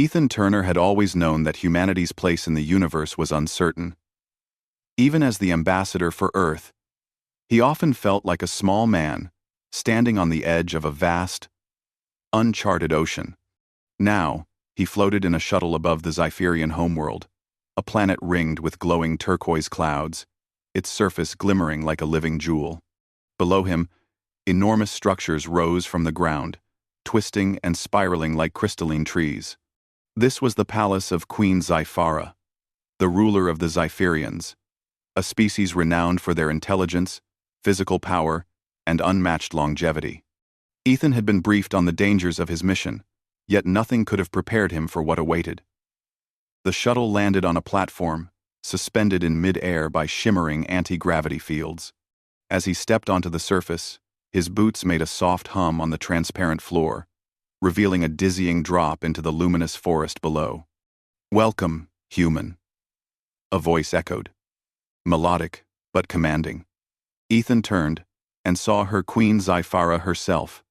Ethan Turner had always known that humanity's place in the universe was uncertain. Even as the ambassador for Earth, he often felt like a small man, standing on the edge of a vast, uncharted ocean. Now, he floated in a shuttle above the Zypherian homeworld, a planet ringed with glowing turquoise clouds, its surface glimmering like a living jewel. Below him, enormous structures rose from the ground, twisting and spiraling like crystalline trees. This was the palace of Queen Zyphara, the ruler of the Zypherians, a species renowned for their intelligence, physical power, and unmatched longevity. Ethan had been briefed on the dangers of his mission, yet nothing could have prepared him for what awaited. The shuttle landed on a platform, suspended in mid-air by shimmering anti-gravity fields. As he stepped onto the surface, his boots made a soft hum on the transparent floor, revealing a dizzying drop into the luminous forest below. "Welcome, human," a voice echoed, melodic but commanding. Ethan turned and saw her Queen Zyphara herself,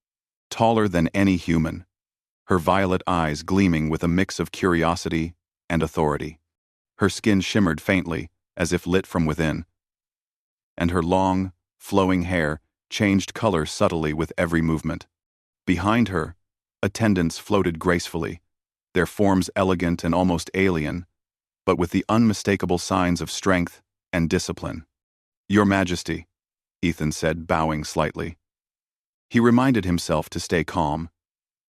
taller than any human, her violet eyes gleaming with a mix of curiosity and authority. Her skin shimmered faintly, as if lit from within, and her long, flowing hair changed color subtly with every movement. Behind her, attendants floated gracefully, their forms elegant and almost alien, but with the unmistakable signs of strength and discipline. "Your Majesty," Ethan said, bowing slightly. He reminded himself to stay calm,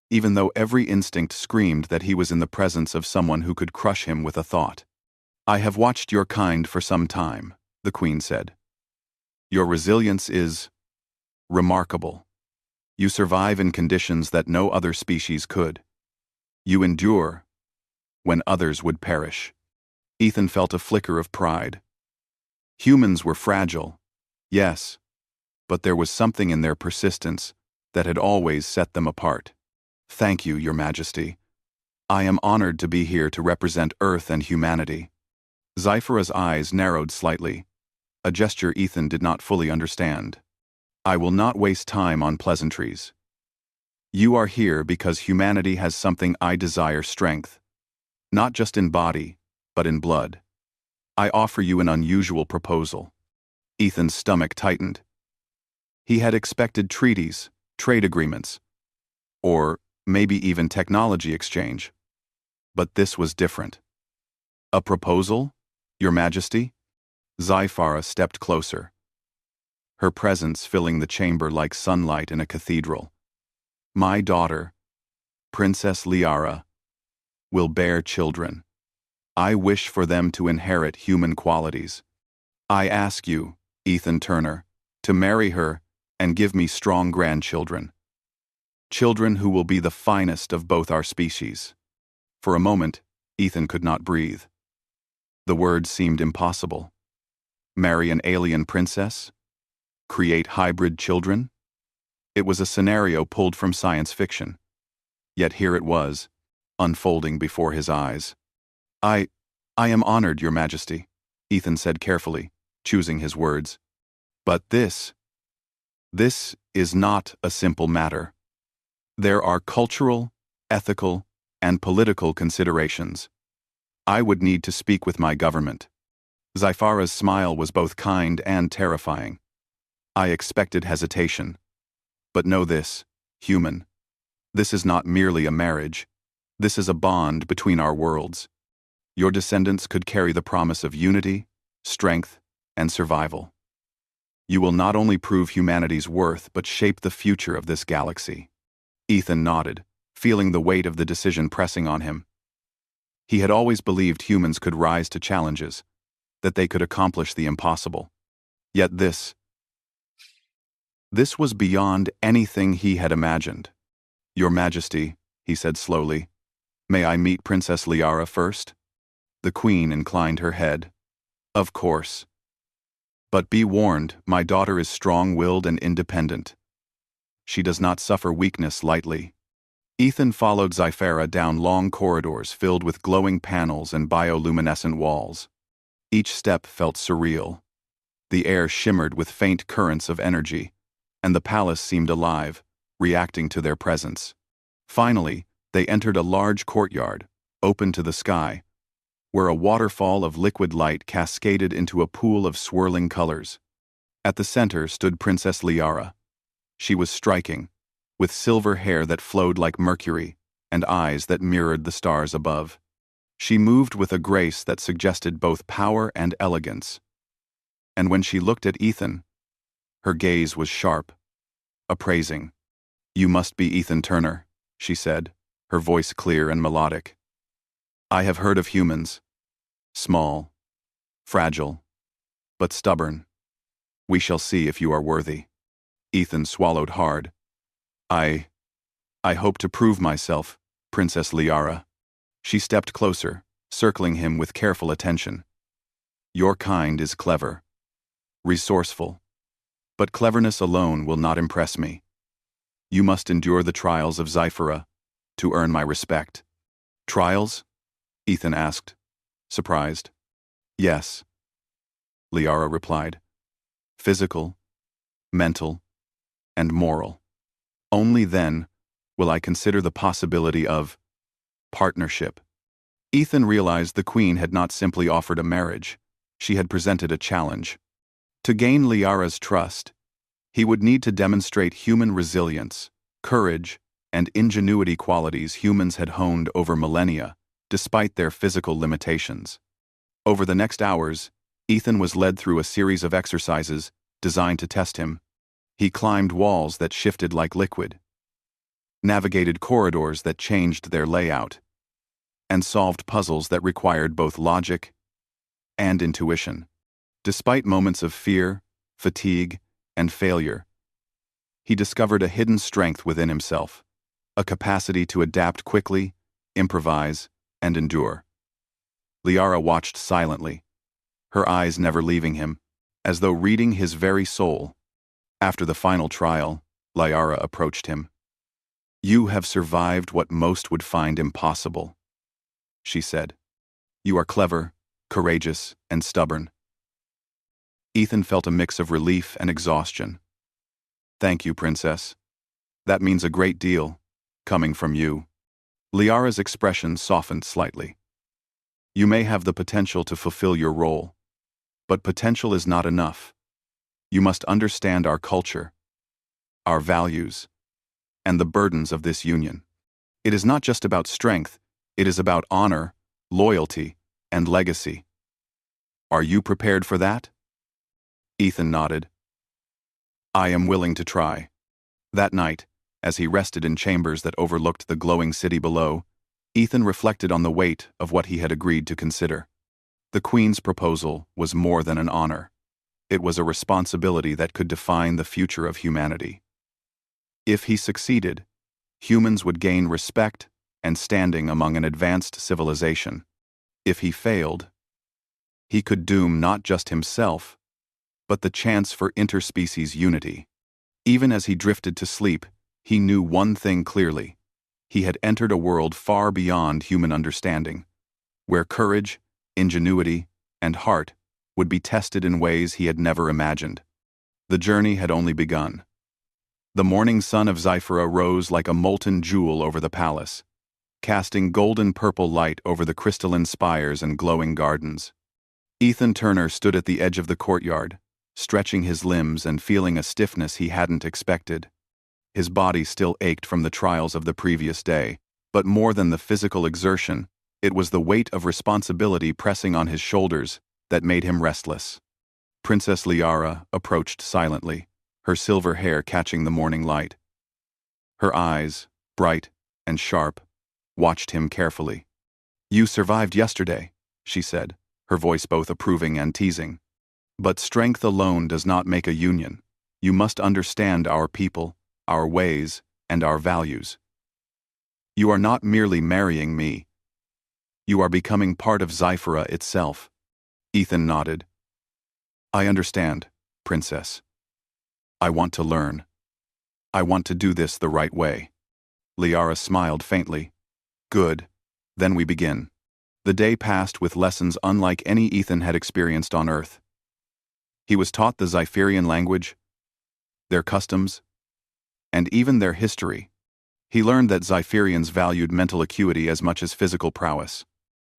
even though every instinct screamed that he was in the presence of someone who could crush him with a thought. "I have watched your kind for some time," the Queen said. "Your resilience is remarkable. You survive in conditions that no other species could. You endure when others would perish." Ethan felt a flicker of pride. Humans were fragile, yes, but there was something in their persistence that had always set them apart. "Thank you, Your Majesty. I am honored to be here to represent Earth and humanity." Zyphara's eyes narrowed slightly, a gesture Ethan did not fully understand. "I will not waste time on pleasantries. You are here because humanity has something I desire: strength, not just in body, but in blood. I offer you an unusual proposal." Ethan's stomach tightened. He had expected treaties, trade agreements, or maybe even technology exchange. But this was different. "A proposal, Your Majesty?" Zyphara stepped closer, her presence filling the chamber like sunlight in a cathedral. "My daughter, Princess Liara, will bear children. I wish for them to inherit human qualities. I ask you, Ethan Turner, to marry her and give me strong grandchildren. Children who will be the finest of both our species." For a moment, Ethan could not breathe. The words seemed impossible. Marry an alien princess? Create hybrid children? It was a scenario pulled from science fiction. Yet here it was, unfolding before his eyes. I am honored, Your Majesty," Ethan said carefully, choosing his words. "But this is not a simple matter. There are cultural, ethical, and political considerations. I would need to speak with my government." Zyphara's smile was both kind and terrifying. "I expected hesitation. But know this, human. This is not merely a marriage. This is a bond between our worlds. Your descendants could carry the promise of unity, strength, and survival. You will not only prove humanity's worth but shape the future of this galaxy." Ethan nodded, feeling the weight of the decision pressing on him. He had always believed humans could rise to challenges, that they could accomplish the impossible. Yet this was beyond anything he had imagined. "Your Majesty," he said slowly, "may I meet Princess Liara first?" The Queen inclined her head. "Of course. But be warned, my daughter is strong-willed and independent. She does not suffer weakness lightly." Ethan followed Zyphara down long corridors filled with glowing panels and bioluminescent walls. Each step felt surreal. The air shimmered with faint currents of energy, and the palace seemed alive, reacting to their presence. Finally, they entered a large courtyard, open to the sky, where a waterfall of liquid light cascaded into a pool of swirling colors. At the center stood Princess Liara. She was striking, with silver hair that flowed like mercury and eyes that mirrored the stars above. She moved with a grace that suggested both power and elegance. And when she looked at Ethan, her gaze was sharp, appraising. "You must be Ethan Turner," she said, her voice clear and melodic. "I have heard of humans. Small, fragile, but stubborn. We shall see if you are worthy." Ethan swallowed hard. I hope to prove myself, Princess Liara." She stepped closer, circling him with careful attention. "Your kind is clever, resourceful, but cleverness alone will not impress me. You must endure the trials of Zyphera to earn my respect." "Trials?" Ethan asked, surprised. "Yes," Liara replied. "Physical, mental, and moral. Only then will I consider the possibility of partnership." Ethan realized the Queen had not simply offered a marriage, she had presented a challenge. To gain Liara's trust, he would need to demonstrate human resilience, courage, and ingenuity qualities humans had honed over millennia, despite their physical limitations. Over the next hours, Ethan was led through a series of exercises designed to test him. He climbed walls that shifted like liquid, navigated corridors that changed their layout, and solved puzzles that required both logic and intuition. Despite moments of fear, fatigue, and failure, he discovered a hidden strength within himself, a capacity to adapt quickly, improvise, and endure. Liara watched silently, her eyes never leaving him, as though reading his very soul. After the final trial, Liara approached him. "You have survived what most would find impossible," she said. "You are clever, courageous, and stubborn." Ethan felt a mix of relief and exhaustion. "Thank you, Princess. That means a great deal, coming from you." Liara's expression softened slightly. "You may have the potential to fulfill your role, but potential is not enough. You must understand our culture, our values, and the burdens of this union. It is not just about strength, it is about honor, loyalty, and legacy. Are you prepared for that?" Ethan nodded. "I am willing to try." That night, as he rested in chambers that overlooked the glowing city below, Ethan reflected on the weight of what he had agreed to consider. The Queen's proposal was more than an honor. It was a responsibility that could define the future of humanity. If he succeeded, humans would gain respect and standing among an advanced civilization. If he failed, he could doom not just himself, but the chance for interspecies unity. Even as he drifted to sleep, he knew one thing clearly. He had entered a world far beyond human understanding, where courage, ingenuity, and heart would be tested in ways he had never imagined. The journey had only begun. The morning sun of Zyphera rose like a molten jewel over the palace, casting golden-purple light over the crystalline spires and glowing gardens. Ethan Turner stood at the edge of the courtyard, stretching his limbs and feeling a stiffness he hadn't expected. His body still ached from the trials of the previous day, but more than the physical exertion, it was the weight of responsibility pressing on his shoulders that made him restless. Princess Liara approached silently, her silver hair catching the morning light. Her eyes, bright and sharp, watched him carefully. "You survived yesterday," she said, her voice both approving and teasing. "But strength alone does not make a union. You must understand our people, our ways, and our values. You are not merely marrying me. You are becoming part of Zyphera itself." Ethan nodded. "I understand, Princess. I want to learn. I want to do this the right way." Liara smiled faintly. "Good. Then we begin." The day passed with lessons unlike any Ethan had experienced on Earth. He was taught the Zypherian language, their customs, and even their history. He learned that Zypherians valued mental acuity as much as physical prowess.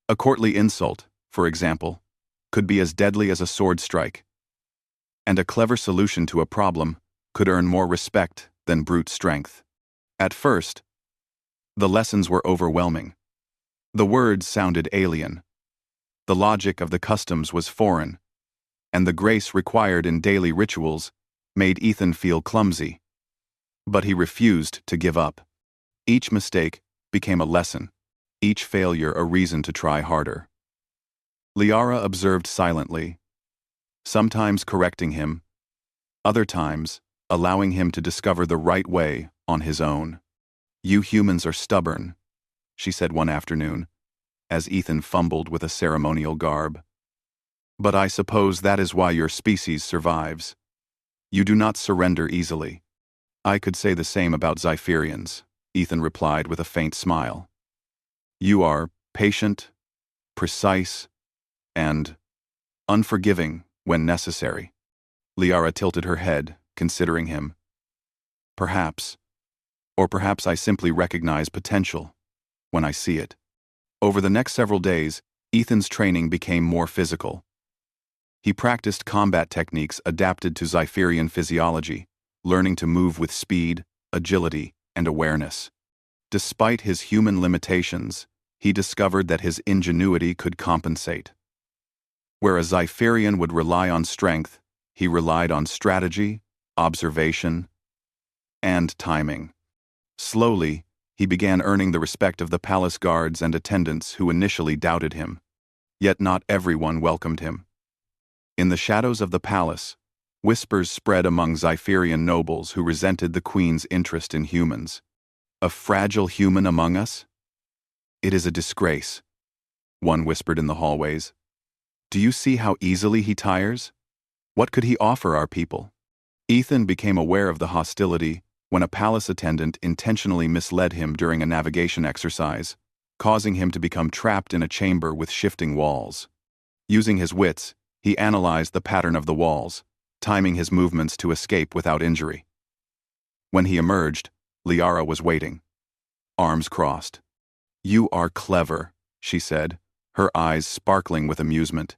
A courtly insult, for example, could be as deadly as a sword strike, and a clever solution to a problem could earn more respect than brute strength. At first, the lessons were overwhelming. The words sounded alien. The logic of the customs was foreign, and the grace required in daily rituals made Ethan feel clumsy. But he refused to give up. Each mistake became a lesson, each failure a reason to try harder. Liara observed silently, sometimes correcting him, other times allowing him to discover the right way on his own. "You humans are stubborn," she said one afternoon, as Ethan fumbled with a ceremonial garb. "But I suppose that is why your species survives. You do not surrender easily." "I could say the same about Zypherians," Ethan replied with a faint smile. "You are patient, precise, and unforgiving when necessary." Liara tilted her head, considering him. "Perhaps. Or perhaps I simply recognize potential when I see it." Over the next several days, Ethan's training became more physical. He practiced combat techniques adapted to Zypherian physiology, learning to move with speed, agility, and awareness. Despite his human limitations, he discovered that his ingenuity could compensate. Where a Zypherian would rely on strength, he relied on strategy, observation, and timing. Slowly, he began earning the respect of the palace guards and attendants who initially doubted him. Yet not everyone welcomed him. In the shadows of the palace, whispers spread among Zypherian nobles who resented the queen's interest in humans. "A fragile human among us? It is a disgrace," one whispered in the hallways. "Do you see how easily he tires? What could he offer our people?" Ethan became aware of the hostility when a palace attendant intentionally misled him during a navigation exercise, causing him to become trapped in a chamber with shifting walls. Using his wits, he analyzed the pattern of the walls, timing his movements to escape without injury. When he emerged, Liara was waiting, arms crossed. "You are clever," she said, her eyes sparkling with amusement.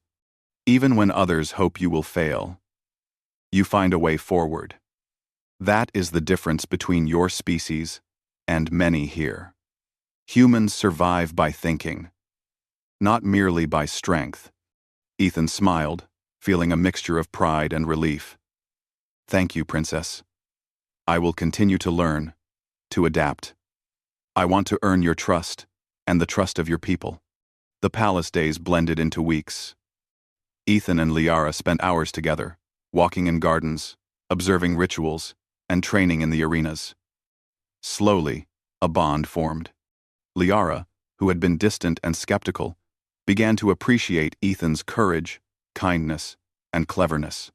"Even when others hope you will fail, you find a way forward. That is the difference between your species and many here. Humans survive by thinking, not merely by strength." Ethan smiled, feeling a mixture of pride and relief. "Thank you, Princess. I will continue to learn, to adapt. I want to earn your trust and the trust of your people." The palace days blended into weeks. Ethan and Liara spent hours together, walking in gardens, observing rituals, and training in the arenas. Slowly, a bond formed. Liara, who had been distant and skeptical, began to appreciate Ethan's courage, kindness, and cleverness.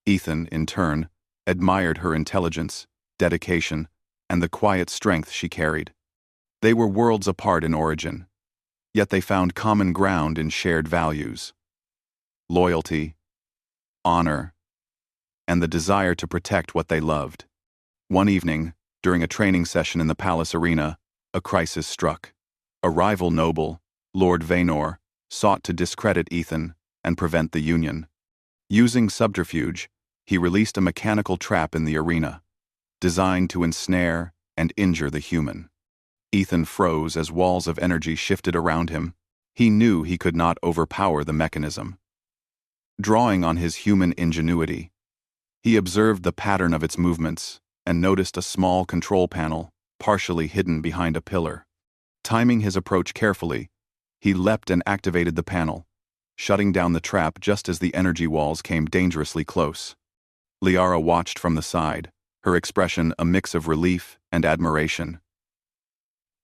Ethan, in turn, admired her intelligence, dedication, and the quiet strength she carried. They were worlds apart in origin, yet they found common ground in shared values: loyalty, honor, and the desire to protect what they loved. One evening, during a training session in the palace arena, a crisis struck. A rival noble, Lord Vaynor, sought to discredit Ethan and prevent the union. Using subterfuge, he released a mechanical trap in the arena, designed to ensnare and injure the human. Ethan froze as walls of energy shifted around him. He knew he could not overpower the mechanism. Drawing on his human ingenuity, he observed the pattern of its movements and noticed a small control panel partially hidden behind a pillar. Timing his approach carefully, he leapt and activated the panel, shutting down the trap just as the energy walls came dangerously close. Liara watched from the side, her expression a mix of relief and admiration.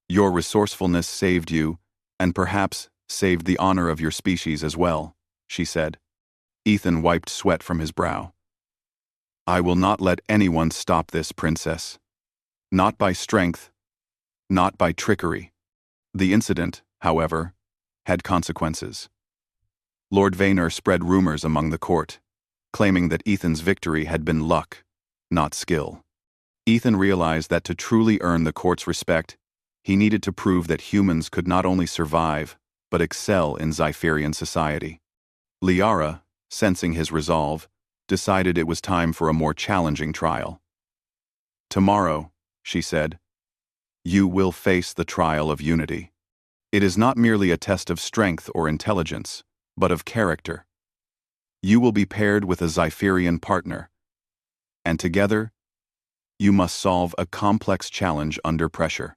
"Your resourcefulness saved you, and perhaps saved the honor of your species as well," she said. Ethan wiped sweat from his brow. "I will not let anyone stop this, Princess. Not by strength, not by trickery." The incident, however, had consequences. Lord Vaynor spread rumors among the court, claiming that Ethan's victory had been luck, not skill. Ethan realized that to truly earn the court's respect, he needed to prove that humans could not only survive, but excel in Zypherian society. Liara, sensing his resolve, decided it was time for a more challenging trial. "Tomorrow," she said, "you will face the trial of unity. It is not merely a test of strength or intelligence, but of character. You will be paired with a Zypherian partner, and together, you must solve a complex challenge under pressure.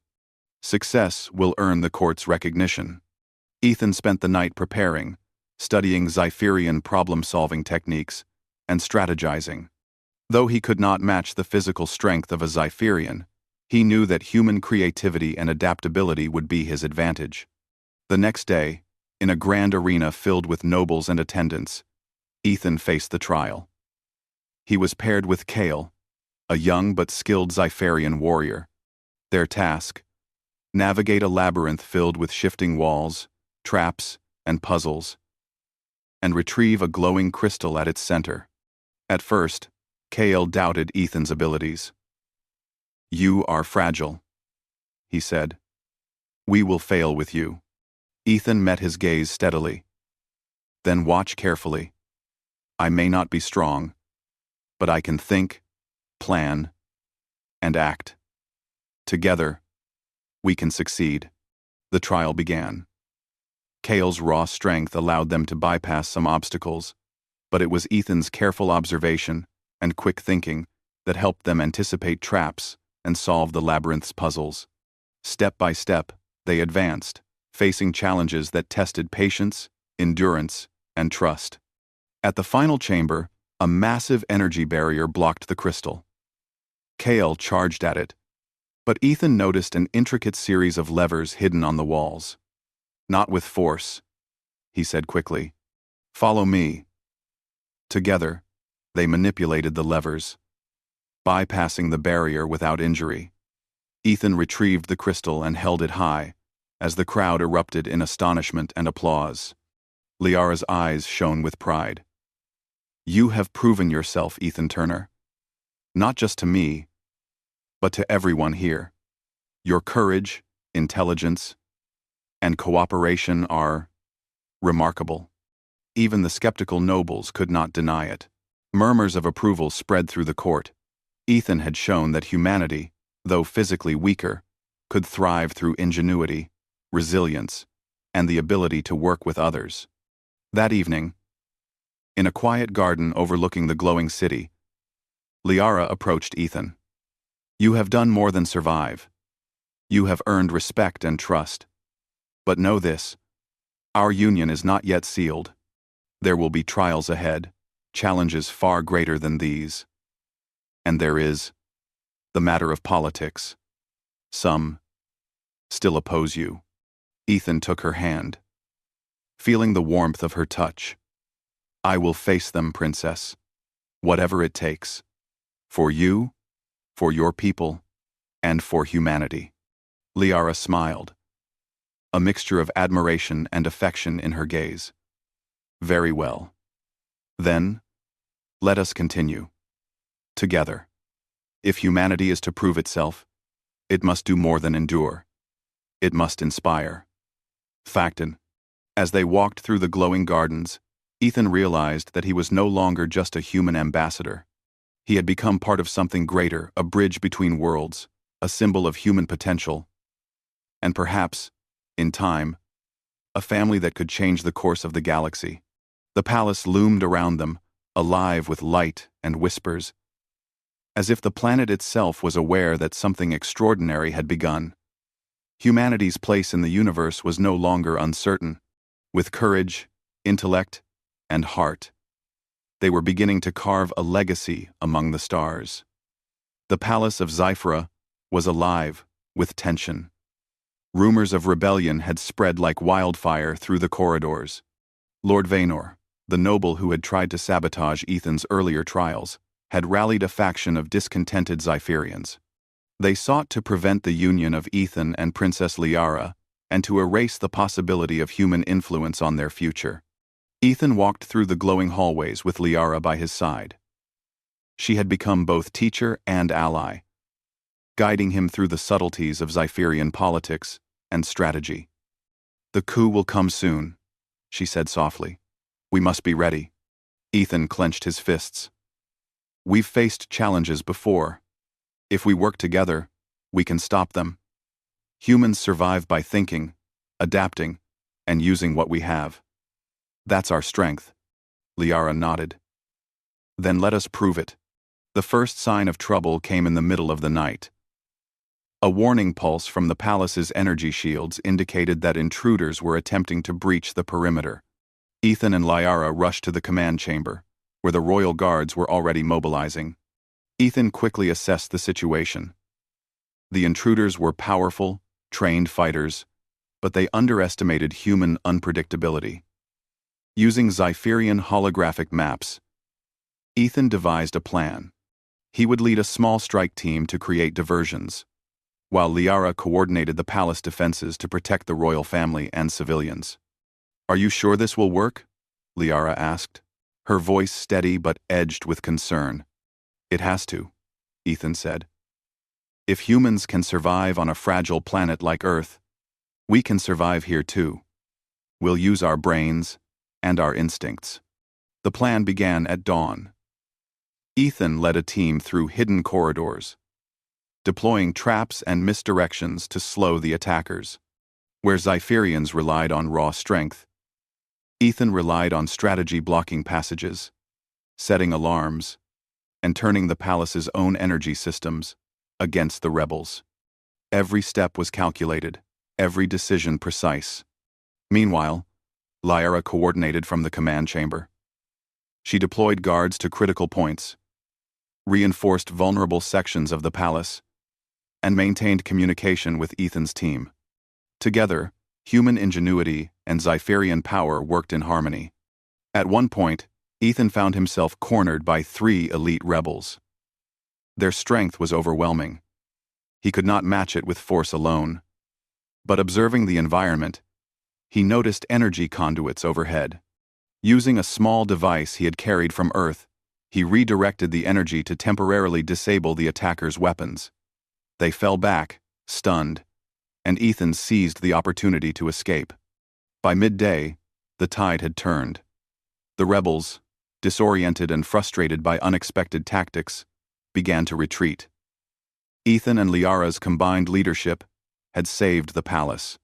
Success will earn the court's recognition." Ethan spent the night preparing, studying Zypherian problem-solving techniques, and strategizing. Though he could not match the physical strength of a Zypherian, he knew that human creativity and adaptability would be his advantage. The next day, in a grand arena filled with nobles and attendants, Ethan faced the trial. He was paired with Kale, a young but skilled Zypherian warrior. Their task: navigate a labyrinth filled with shifting walls, traps, and puzzles, and retrieve a glowing crystal at its center. At first, Kale doubted Ethan's abilities. "You are fragile," he said. "We will fail with you." Ethan met his gaze steadily. "Then watch carefully. I may not be strong, but I can think, plan, and act. Together, we can succeed." The trial began. Kale's raw strength allowed them to bypass some obstacles, but it was Ethan's careful observation and quick thinking that helped them anticipate traps and solve the labyrinth's puzzles. Step by step, they advanced, facing challenges that tested patience, endurance, and trust. At the final chamber, a massive energy barrier blocked the crystal. Kale charged at it, but Ethan noticed an intricate series of levers hidden on the walls. "Not with force," he said quickly. "Follow me." Together, they manipulated the levers, bypassing the barrier without injury. Ethan retrieved the crystal and held it high, as the crowd erupted in astonishment and applause. Liara's eyes shone with pride. "You have proven yourself, Ethan Turner. Not just to me, but to everyone here. Your courage, intelligence, and cooperation are remarkable." Even the skeptical nobles could not deny it. Murmurs of approval spread through the court. Ethan had shown that humanity, though physically weaker, could thrive through ingenuity, resilience, and the ability to work with others. That evening, in a quiet garden overlooking the glowing city, Liara approached Ethan. "You have done more than survive. You have earned respect and trust. But know this: our union is not yet sealed. There will be trials ahead, challenges far greater than these. And there is the matter of politics. Some still oppose you." Ethan took her hand, feeling the warmth of her touch. "I will face them, Princess, whatever it takes. For you, for your people, and for humanity." Liara smiled, a mixture of admiration and affection in her gaze. "Very well. Then, let us continue. Together. If humanity is to prove itself, it must do more than endure. It must inspire." Factin. As they walked through the glowing gardens, Ethan realized that he was no longer just a human ambassador. He had become part of something greater, a bridge between worlds, a symbol of human potential, and perhaps, in time, a family that could change the course of the galaxy. The palace loomed around them, alive with light and whispers, as if the planet itself was aware that something extraordinary had begun. Humanity's place in the universe was no longer uncertain. With courage, intellect, and heart, they were beginning to carve a legacy among the stars. The palace of Zyphra was alive with tension. Rumors of rebellion had spread like wildfire through the corridors. Lord Vaynor, the noble who had tried to sabotage Ethan's earlier trials, had rallied a faction of discontented Zypherians. They sought to prevent the union of Ethan and Princess Liara and to erase the possibility of human influence on their future. Ethan walked through the glowing hallways with Liara by his side. She had become both teacher and ally, guiding him through the subtleties of Zypherian politics and strategy. "The coup will come soon," she said softly. "We must be ready." Ethan clenched his fists. "We've faced challenges before. If we work together, we can stop them. Humans survive by thinking, adapting, and using what we have. That's our strength." Liara nodded. "Then let us prove it." The first sign of trouble came in the middle of the night. A warning pulse from the palace's energy shields indicated that intruders were attempting to breach the perimeter. Ethan and Liara rushed to the command chamber, where the royal guards were already mobilizing. Ethan quickly assessed the situation. The intruders were powerful, trained fighters, but they underestimated human unpredictability. Using Zypherian holographic maps, Ethan devised a plan. He would lead a small strike team to create diversions, while Liara coordinated the palace defenses to protect the royal family and civilians. "Are you sure this will work?" Liara asked, her voice steady but edged with concern. "It has to," Ethan said. "If humans can survive on a fragile planet like Earth, we can survive here too. We'll use our brains and our instincts." The plan began at dawn. Ethan led a team through hidden corridors, deploying traps and misdirections to slow the attackers. Where Zypherians relied on raw strength, Ethan relied on strategy, blocking passages, setting alarms, and turning the palace's own energy systems against the rebels. Every step was calculated, every decision precise. Meanwhile, Liara coordinated from the command chamber. She deployed guards to critical points, reinforced vulnerable sections of the palace, and maintained communication with Ethan's team. Together, human ingenuity and Zypherian power worked in harmony. At one point, Ethan found himself cornered by 3 elite rebels. Their strength was overwhelming. He could not match it with force alone. But observing the environment, he noticed energy conduits overhead. Using a small device he had carried from Earth, he redirected the energy to temporarily disable the attackers' weapons. They fell back, stunned, and Ethan seized the opportunity to escape. By midday, the tide had turned. The rebels, disoriented and frustrated by unexpected tactics, began to retreat. Ethan and Liara's combined leadership had saved the palace.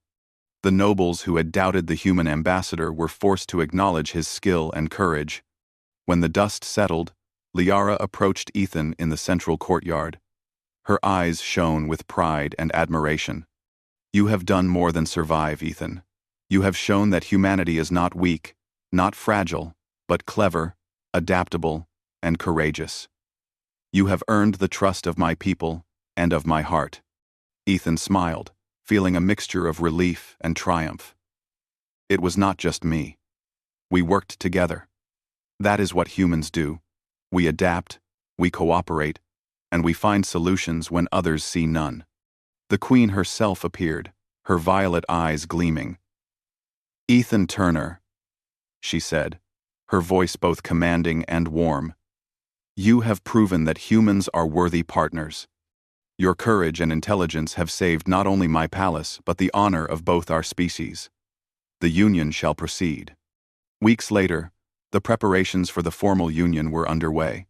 The nobles who had doubted the human ambassador were forced to acknowledge his skill and courage. When the dust settled, Liara approached Ethan in the central courtyard. Her eyes shone with pride and admiration. "You have done more than survive, Ethan. You have shown that humanity is not weak, not fragile, but clever, adaptable, and courageous. You have earned the trust of my people and of my heart." Ethan smiled, feeling a mixture of relief and triumph. "It was not just me. We worked together. That is what humans do. We adapt, we cooperate, and we find solutions when others see none." The Queen herself appeared, her violet eyes gleaming. "Ethan Turner," she said, her voice both commanding and warm, "you have proven that humans are worthy partners. Your courage and intelligence have saved not only my palace but the honor of both our species. The union shall proceed." Weeks later, the preparations for the formal union were underway.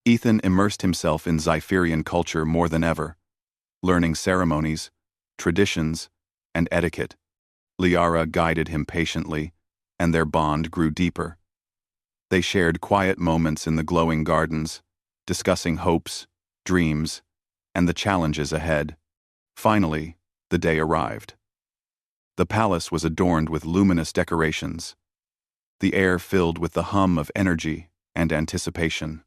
Ethan immersed himself in Zypherian culture more than ever, learning ceremonies, traditions, and etiquette. Liara guided him patiently, and their bond grew deeper. They shared quiet moments in the glowing gardens, discussing hopes, dreams, and the challenges ahead. Finally, the day arrived. The palace was adorned with luminous decorations, the air filled with the hum of energy and anticipation.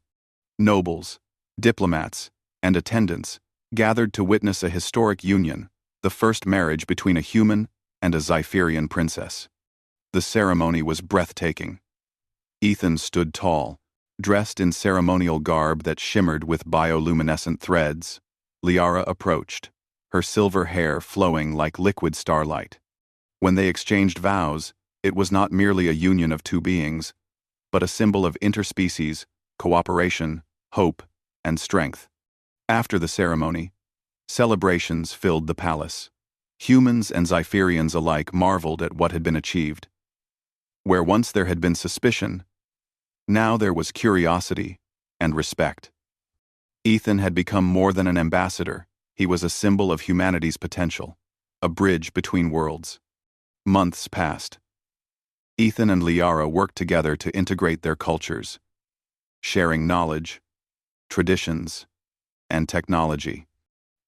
Nobles, diplomats, and attendants gathered to witness a historic union, the first marriage between a human and a Zypherian princess. The ceremony was breathtaking. Ethan stood tall, dressed in ceremonial garb that shimmered with bioluminescent threads. Liara approached, her silver hair flowing like liquid starlight. When they exchanged vows, it was not merely a union of 2 beings, but a symbol of interspecies, cooperation, hope, and strength. After the ceremony, Celebrations filled the palace. Humans and Zypherians alike marveled at what had been achieved. Where once there had been suspicion, now there was curiosity and respect. Ethan had become more than an ambassador. He was a symbol of humanity's potential, a bridge between worlds. Months passed. Ethan and Liara worked together to integrate their cultures, sharing knowledge, traditions, and technology.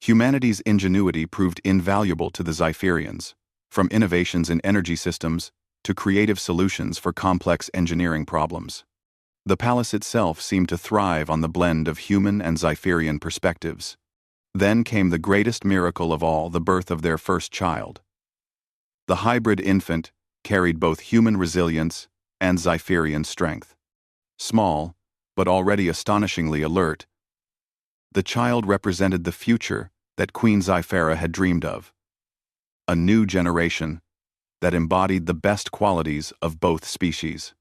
Humanity's ingenuity proved invaluable to the Zypherians, from innovations in energy systems to creative solutions for complex engineering problems. The palace itself seemed to thrive on the blend of human and Zypherian perspectives. Then came the greatest miracle of all, the birth of their first child. The hybrid infant carried both human resilience and Zypherian strength. Small, but already astonishingly alert, the child represented the future that Queen Zyphera had dreamed of. A new generation that embodied the best qualities of both species.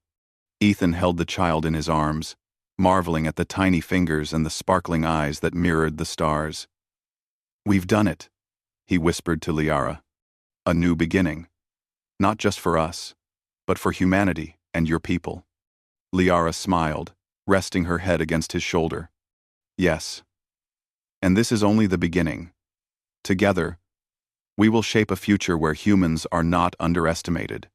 Ethan held the child in his arms, marveling at the tiny fingers and the sparkling eyes that mirrored the stars. "We've done it," he whispered to Liara. "A new beginning. Not just for us, but for humanity and your people." Liara smiled, resting her head against his shoulder. "Yes. And this is only the beginning. Together, we will shape a future where humans are not underestimated.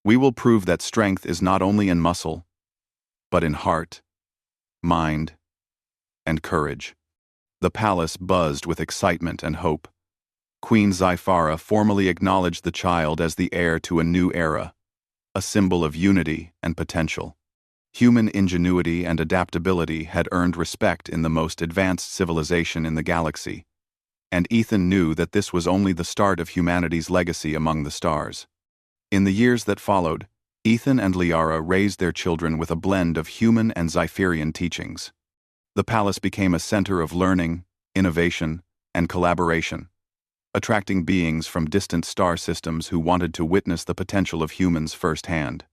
We will prove that strength is not only in muscle, but in heart, mind, and courage." The palace buzzed with excitement and hope. Queen Zyphara formally acknowledged the child as the heir to a new era, a symbol of unity and potential. Human ingenuity and adaptability had earned respect in the most advanced civilization in the galaxy, and Ethan knew that this was only the start of humanity's legacy among the stars. In the years that followed, Ethan and Liara raised their children with a blend of human and Zypherian teachings. The palace became a center of learning, innovation, and collaboration, attracting beings from distant star systems who wanted to witness the potential of humans firsthand.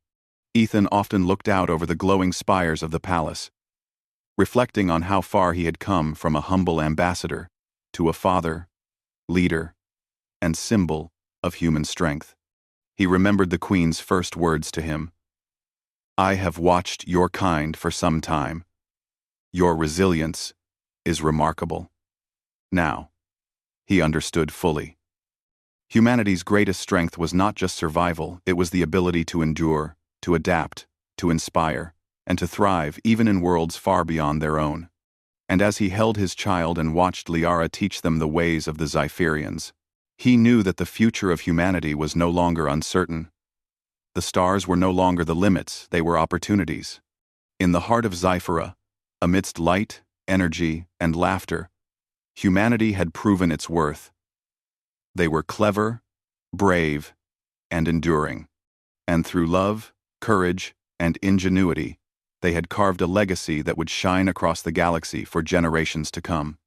Ethan often looked out over the glowing spires of the palace, reflecting on how far he had come from a humble ambassador to a father, leader, and symbol of human strength. He remembered the Queen's first words to him: "I have watched your kind for some time. Your resilience is remarkable." Now, he understood fully. Humanity's greatest strength was not just survival, it was the ability to endure, to adapt, to inspire, and to thrive even in worlds far beyond their own. And as he held his child and watched Liara teach them the ways of the Zypherians, he knew that the future of humanity was no longer uncertain. The stars were no longer the limits, they were opportunities. In the heart of Zyphera, amidst light, energy, and laughter, humanity had proven its worth. They were clever, brave, and enduring. And through love, courage, and ingenuity, they had carved a legacy that would shine across the galaxy for generations to come.